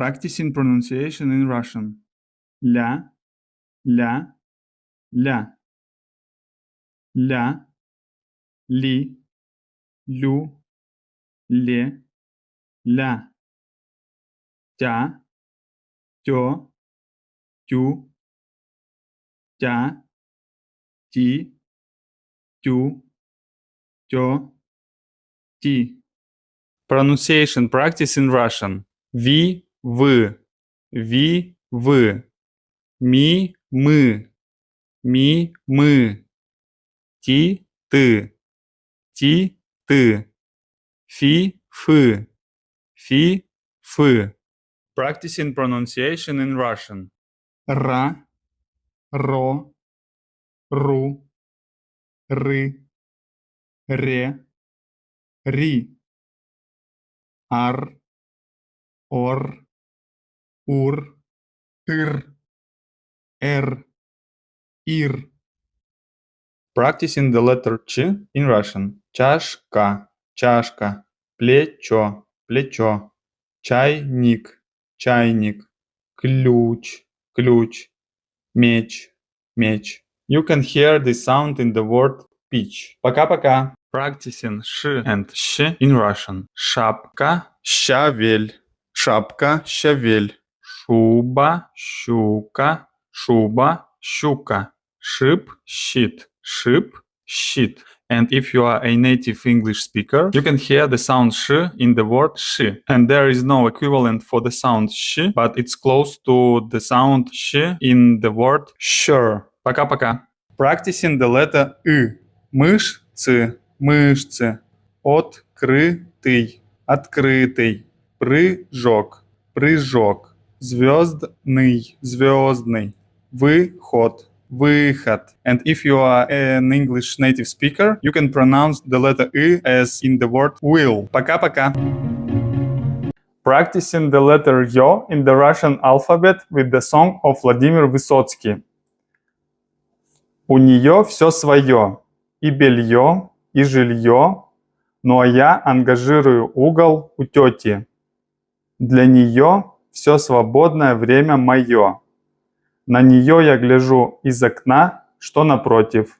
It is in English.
Practicing pronunciation in Russian. Ля, ля, ля. Ля, ли, лю, ле, ля. Тя, тё, тю, тя, ти, тю, тё, ти. Pronunciation practice in Russian. Ви, вы, ви, вы. Ми, мы, ми, мы. Ти, ты, ти, ты. Фи, фы, фи, фы. Practicing pronunciation in Russian. Ра, ро, ру, ры, ре, ри. Ар, ор, ур, ыр, эр, ир. Practicing the letter Ch in Russian. Чашка, чашка. Плечо, плечо. Чайник, чайник. Ключ, ключ. Меч, меч. You can hear the sound in the word peach. Пока-пока. Practicing sh and sh in Russian. Шапка, щавель. Шапка, щавель. Шуба, щука. Шуба, щука. Шип, щит. Шип, щит. And if you are a native English speaker, you can hear the sound sh in the word she. And there is no equivalent for the sound sh, but it's close to the sound sh in the word sure. Пока-пока. Practicing the letter y. Мышцы, мышцы. Открытый, открытый. Прыжок, прыжок. Звездный, звездный. Выход, выход. And if you are an English native speaker, you can pronounce the letter Y as in the word will. Пока-пока. Practicing the letter Yo in the Russian alphabet with the song of Vladimir Vysotsky. У нее все свое. И белье, и жилье. Ну а я ангажирую угол у тети. Для нее все свободное время мое. На нее я гляжу из окна, что напротив.